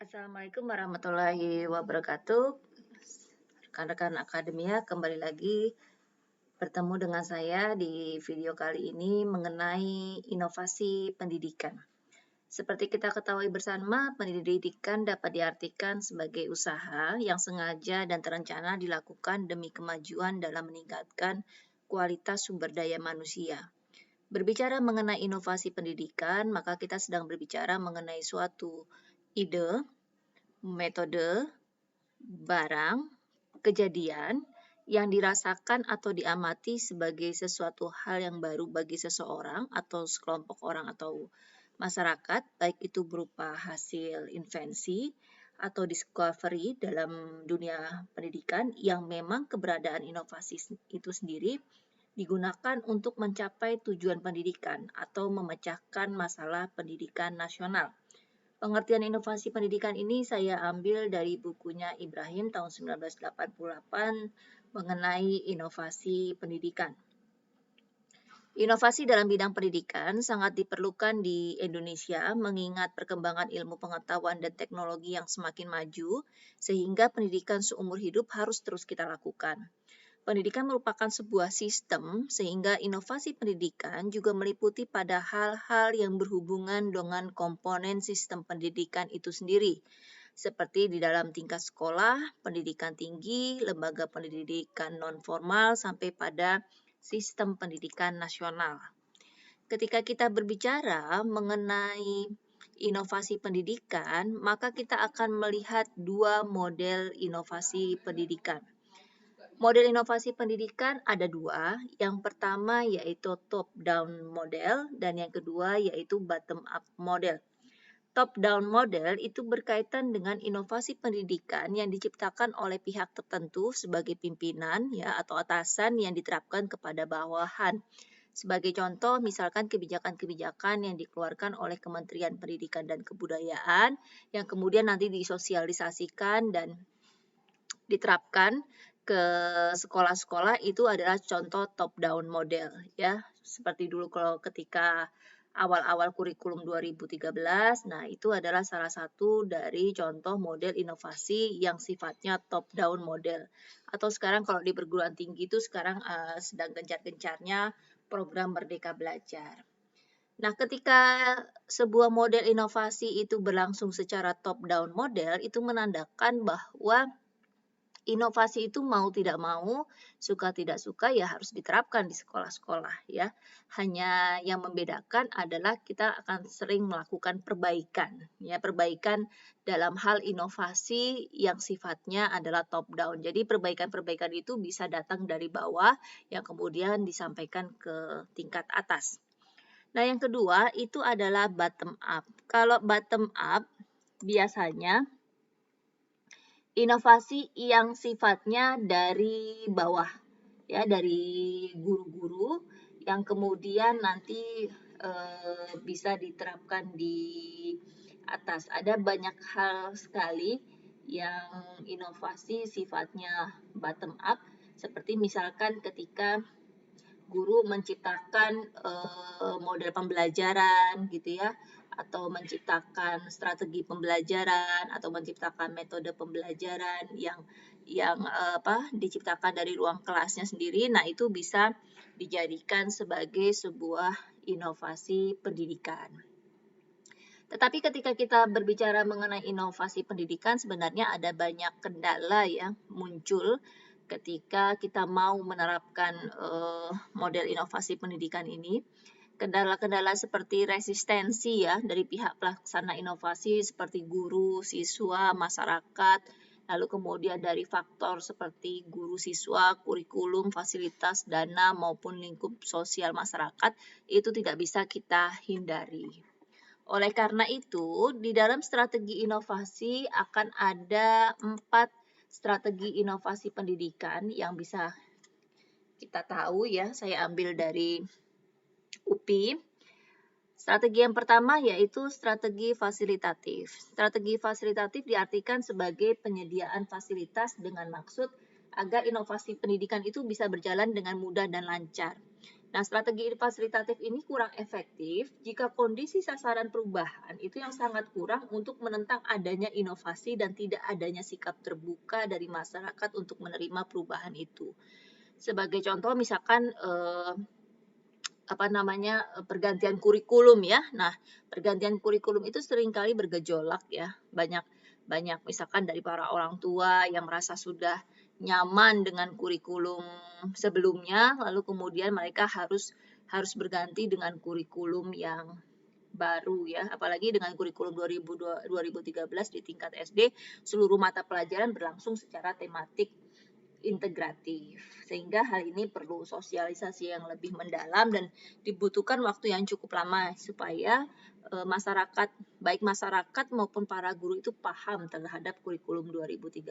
Assalamualaikum warahmatullahi wabarakatuh. Rekan-rekan akademia, kembali lagi bertemu dengan saya di video kali ini mengenai inovasi pendidikan. Seperti kita ketahui bersama, pendidikan dapat diartikan sebagai usaha yang sengaja dan terencana dilakukan demi kemajuan dalam meningkatkan kualitas sumber daya manusia. Berbicara mengenai inovasi pendidikan, maka kita sedang berbicara mengenai suatu ide, metode, barang, kejadian yang dirasakan atau diamati sebagai sesuatu hal yang baru bagi seseorang atau sekelompok orang atau masyarakat, baik itu berupa hasil invensi atau discovery dalam dunia pendidikan yang memang keberadaan inovasi itu sendiri digunakan untuk mencapai tujuan pendidikan atau memecahkan masalah pendidikan nasional. Pengertian inovasi pendidikan ini saya ambil dari bukunya Ibrahim tahun 1988 mengenai inovasi pendidikan. Inovasi dalam bidang pendidikan sangat diperlukan di Indonesia mengingat perkembangan ilmu pengetahuan dan teknologi yang semakin maju, sehingga pendidikan seumur hidup harus terus kita lakukan. Pendidikan merupakan sebuah sistem, sehingga inovasi pendidikan juga meliputi pada hal-hal yang berhubungan dengan komponen sistem pendidikan itu sendiri, seperti di dalam tingkat sekolah, pendidikan tinggi, lembaga pendidikan non-formal, sampai pada sistem pendidikan nasional. Ketika kita berbicara mengenai inovasi pendidikan, maka kita akan melihat dua model inovasi pendidikan. Model inovasi pendidikan ada dua. Yang pertama yaitu top-down model dan yang kedua yaitu bottom-up model. Top-down model itu berkaitan dengan inovasi pendidikan yang diciptakan oleh pihak tertentu sebagai pimpinan ya atau atasan yang diterapkan kepada bawahan. Sebagai contoh, misalkan kebijakan-kebijakan yang dikeluarkan oleh Kementerian Pendidikan dan Kebudayaan yang kemudian nanti disosialisasikan dan diterapkan ke sekolah-sekolah itu adalah contoh top-down model ya. Seperti dulu kalau ketika awal-awal kurikulum 2013, nah itu adalah salah satu dari contoh model inovasi yang sifatnya top-down model. Atau sekarang kalau di perguruan tinggi itu sekarang sedang gencar-gencarnya program Merdeka Belajar. Nah, ketika sebuah model inovasi itu berlangsung secara top-down model, itu menandakan bahwa inovasi itu mau tidak mau, suka tidak suka ya harus diterapkan di sekolah-sekolah ya. Hanya yang membedakan adalah kita akan sering melakukan perbaikan ya, perbaikan dalam hal inovasi yang sifatnya adalah top down. Jadi perbaikan-perbaikan itu bisa datang dari bawah yang kemudian disampaikan ke tingkat atas. Nah, yang kedua itu adalah bottom up. Kalau bottom up biasanya inovasi yang sifatnya dari bawah ya, dari guru-guru yang kemudian nanti bisa diterapkan di atas. Ada banyak hal sekali yang inovasi sifatnya bottom up, seperti misalkan ketika guru menciptakan model pembelajaran gitu ya, atau menciptakan strategi pembelajaran atau menciptakan metode pembelajaran yang diciptakan dari ruang kelasnya sendiri. Nah, itu bisa dijadikan sebagai sebuah inovasi pendidikan. Tetapi ketika kita berbicara mengenai inovasi pendidikan, sebenarnya ada banyak kendala yang muncul ketika kita mau menerapkan model inovasi pendidikan ini. Kendala-kendala seperti resistensi ya dari pihak pelaksana inovasi seperti guru, siswa, masyarakat, lalu kemudian dari faktor seperti guru, siswa, kurikulum, fasilitas, dana maupun lingkup sosial masyarakat itu tidak bisa kita hindari. Oleh karena itu, di dalam strategi inovasi akan ada 4 strategi inovasi pendidikan yang bisa kita tahu ya, saya ambil dari UPI. Strategi yang pertama yaitu strategi fasilitatif. Strategi fasilitatif diartikan sebagai penyediaan fasilitas dengan maksud agar inovasi pendidikan itu bisa berjalan dengan mudah dan lancar. Nah, strategi fasilitatif ini kurang efektif jika kondisi sasaran perubahan itu yang sangat kurang untuk menentang adanya inovasi dan tidak adanya sikap terbuka dari masyarakat untuk menerima perubahan itu. Sebagai contoh, misalkan pergantian kurikulum ya. Nah, pergantian kurikulum itu seringkali bergejolak ya. Banyak misalkan dari para orang tua yang merasa sudah nyaman dengan kurikulum sebelumnya, lalu kemudian mereka harus berganti dengan kurikulum yang baru ya. Apalagi dengan kurikulum 2013 di tingkat SD, seluruh mata pelajaran berlangsung secara tematik integratif, sehingga hal ini perlu sosialisasi yang lebih mendalam dan dibutuhkan waktu yang cukup lama supaya masyarakat, baik masyarakat maupun para guru itu paham terhadap kurikulum 2013.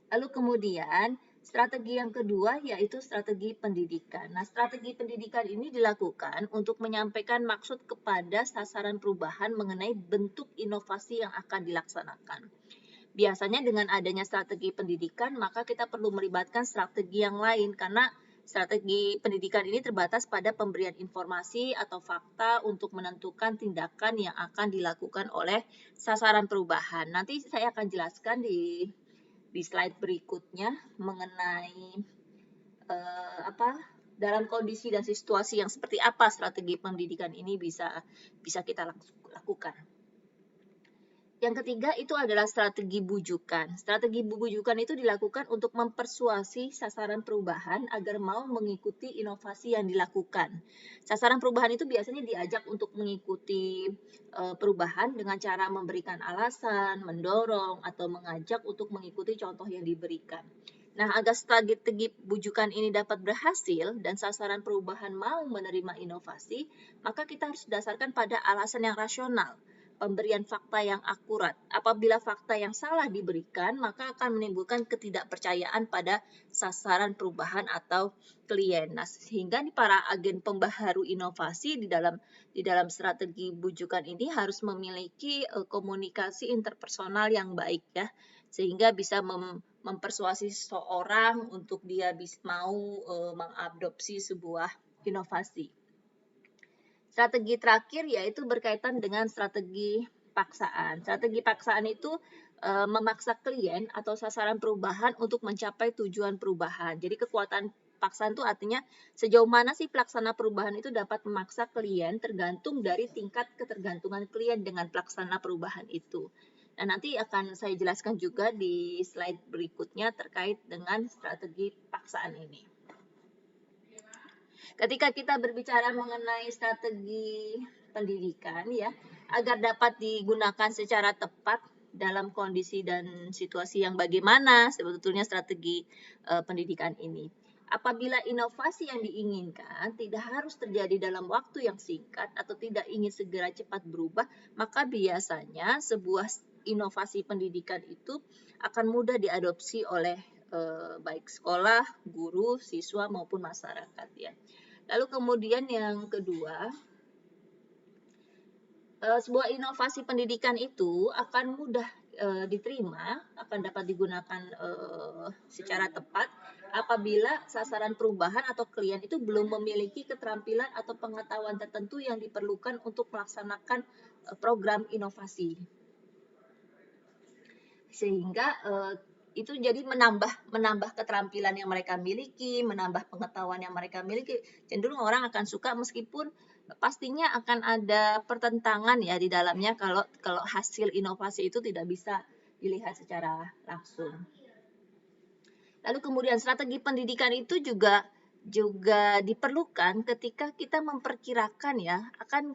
Lalu kemudian strategi yang kedua yaitu strategi pendidikan. Nah, strategi pendidikan ini dilakukan untuk menyampaikan maksud kepada sasaran perubahan mengenai bentuk inovasi yang akan dilaksanakan. Biasanya dengan adanya strategi pendidikan, maka kita perlu melibatkan strategi yang lain karena strategi pendidikan ini terbatas pada pemberian informasi atau fakta untuk menentukan tindakan yang akan dilakukan oleh sasaran perubahan. Nanti saya akan jelaskan di slide berikutnya mengenai dalam kondisi dan situasi yang seperti apa strategi pendidikan ini bisa kita lakukan. Yang ketiga itu adalah strategi bujukan. Strategi bujukan itu dilakukan untuk mempersuasi sasaran perubahan agar mau mengikuti inovasi yang dilakukan. Sasaran perubahan itu biasanya diajak untuk mengikuti perubahan dengan cara memberikan alasan, mendorong, atau mengajak untuk mengikuti contoh yang diberikan. Nah, agar strategi bujukan ini dapat berhasil dan sasaran perubahan mau menerima inovasi, maka kita harus dasarkan pada alasan yang rasional, pemberian fakta yang akurat. Apabila fakta yang salah diberikan, maka akan menimbulkan ketidakpercayaan pada sasaran perubahan atau klien. Nah, sehingga para agen pembaharu inovasi di dalam strategi bujukan ini harus memiliki komunikasi interpersonal yang baik ya, sehingga bisa mempersuasi seseorang untuk dia mau mengadopsi sebuah inovasi. Strategi terakhir yaitu berkaitan dengan strategi paksaan. Strategi paksaan itu memaksa klien atau sasaran perubahan untuk mencapai tujuan perubahan. Jadi kekuatan paksaan itu artinya sejauh mana sih pelaksana perubahan itu dapat memaksa klien tergantung dari tingkat ketergantungan klien dengan pelaksana perubahan itu. Nah, nanti akan saya jelaskan juga di slide berikutnya terkait dengan strategi paksaan ini. Ketika kita berbicara mengenai strategi pendidikan ya, agar dapat digunakan secara tepat dalam kondisi dan situasi yang bagaimana sebetulnya strategi pendidikan ini. Apabila inovasi yang diinginkan tidak harus terjadi dalam waktu yang singkat atau tidak ingin segera cepat berubah, maka biasanya sebuah inovasi pendidikan itu akan mudah diadopsi oleh baik sekolah, guru, siswa maupun masyarakat ya. Lalu kemudian yang kedua, sebuah inovasi pendidikan itu akan mudah diterima, akan dapat digunakan secara tepat apabila sasaran perubahan atau klien itu belum memiliki keterampilan atau pengetahuan tertentu yang diperlukan untuk melaksanakan program inovasi. Sehingga itu jadi menambah keterampilan yang mereka miliki, menambah pengetahuan yang mereka miliki. Cenderung orang akan suka meskipun pastinya akan ada pertentangan ya di dalamnya kalau hasil inovasi itu tidak bisa dilihat secara langsung. Lalu kemudian strategi pendidikan itu juga diperlukan ketika kita memperkirakan ya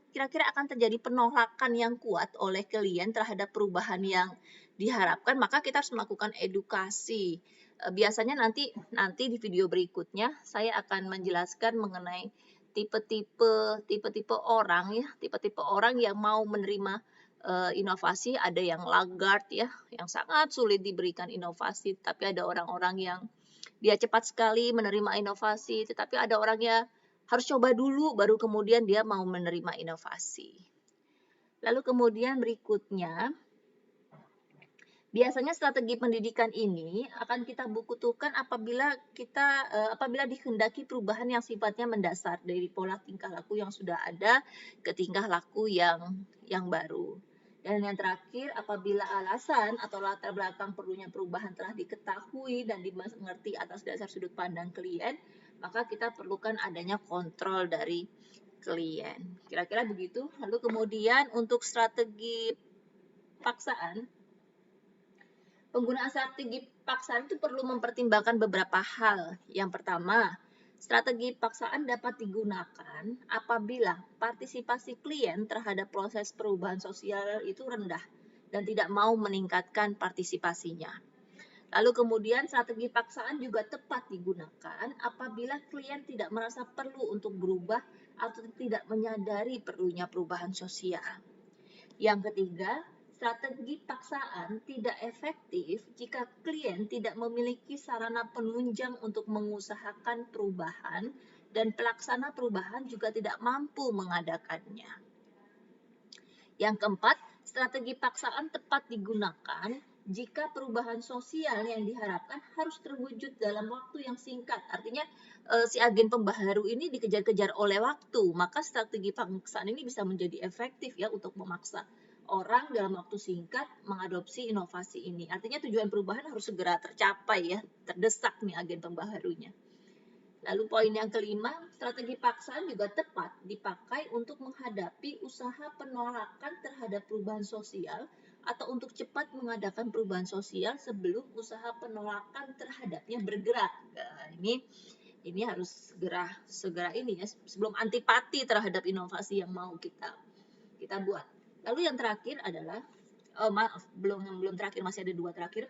kira-kira akan terjadi penolakan yang kuat oleh klien terhadap perubahan yang diharapkan, maka kita harus melakukan edukasi. Biasanya nanti di video berikutnya saya akan menjelaskan mengenai tipe-tipe orang ya, tipe-tipe orang yang mau menerima inovasi. Ada yang laggard ya, yang sangat sulit diberikan inovasi, tapi ada orang-orang yang dia cepat sekali menerima inovasi, tetapi ada orangnya harus coba dulu baru kemudian dia mau menerima inovasi. Lalu kemudian berikutnya, Biasanya strategi pendidikan ini akan kita butuhkan apabila dikehendaki perubahan yang sifatnya mendasar dari pola tingkah laku yang sudah ada ke tingkah laku yang baru. Dan yang terakhir, apabila alasan atau latar belakang perlunya perubahan telah diketahui dan dimengerti atas dasar sudut pandang klien, maka kita perlukan adanya kontrol dari klien. Kira-kira begitu. Lalu kemudian untuk strategi paksaan, penggunaan strategi paksaan itu perlu mempertimbangkan beberapa hal. Yang pertama, strategi paksaan dapat digunakan apabila partisipasi klien terhadap proses perubahan sosial itu rendah dan tidak mau meningkatkan partisipasinya. Lalu kemudian strategi paksaan juga tepat digunakan apabila klien tidak merasa perlu untuk berubah atau tidak menyadari perlunya perubahan sosial. Yang ketiga, strategi paksaan tidak efektif jika klien tidak memiliki sarana penunjang untuk mengusahakan perubahan dan pelaksana perubahan juga tidak mampu mengadakannya. Yang keempat, strategi paksaan tepat digunakan jika perubahan sosial yang diharapkan harus terwujud dalam waktu yang singkat. Artinya si agen pembaharu ini dikejar-kejar oleh waktu, maka strategi paksaan ini bisa menjadi efektif ya untuk memaksa orang dalam waktu singkat mengadopsi inovasi ini. Artinya tujuan perubahan harus segera tercapai ya, terdesak nih agen pembaharunya. Lalu poin yang kelima, strategi paksaan juga tepat dipakai untuk menghadapi usaha penolakan terhadap perubahan sosial atau untuk cepat mengadakan perubahan sosial sebelum usaha penolakan terhadapnya bergerak. Nah, ini harus segera ini ya, sebelum antipati terhadap inovasi yang mau kita buat. Lalu yang terakhir adalah belum terakhir, masih ada dua terakhir.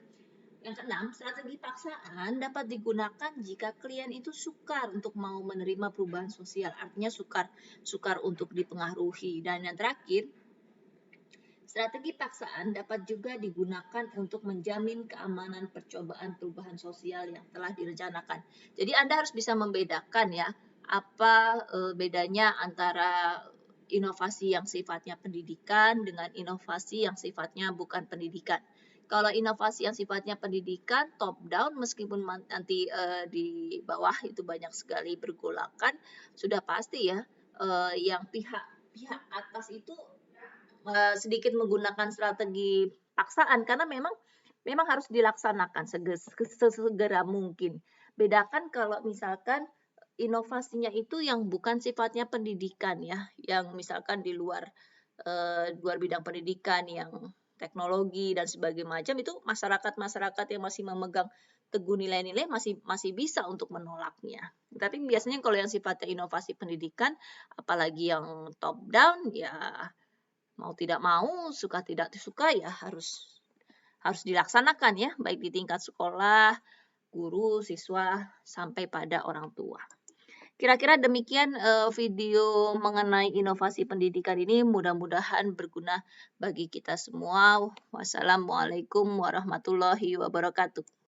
Yang keenam, strategi paksaan dapat digunakan jika klien itu sukar untuk mau menerima perubahan sosial, artinya sukar untuk dipengaruhi. Dan yang terakhir, strategi paksaan dapat juga digunakan untuk menjamin keamanan percobaan perubahan sosial yang telah direncanakan. Jadi Anda harus bisa membedakan ya, apa bedanya antara inovasi yang sifatnya pendidikan dengan inovasi yang sifatnya bukan pendidikan. Kalau inovasi yang sifatnya pendidikan top down, meskipun nanti di bawah itu banyak sekali bergolakan, sudah pasti ya yang pihak atas itu sedikit menggunakan strategi paksaan karena memang harus dilaksanakan sesegera mungkin. Bedakan kalau misalkan inovasinya itu yang bukan sifatnya pendidikan ya, yang misalkan di luar bidang pendidikan, yang teknologi dan sebagainya macam, itu masyarakat yang masih memegang teguh nilai-nilai masih bisa untuk menolaknya. Tapi biasanya kalau yang sifatnya inovasi pendidikan, apalagi yang top down ya mau tidak mau, suka tidak suka ya harus dilaksanakan ya, baik di tingkat sekolah, guru, siswa, sampai pada orang tua. Kira-kira demikian video mengenai inovasi pendidikan ini, mudah-mudahan berguna bagi kita semua. Wassalamualaikum warahmatullahi wabarakatuh.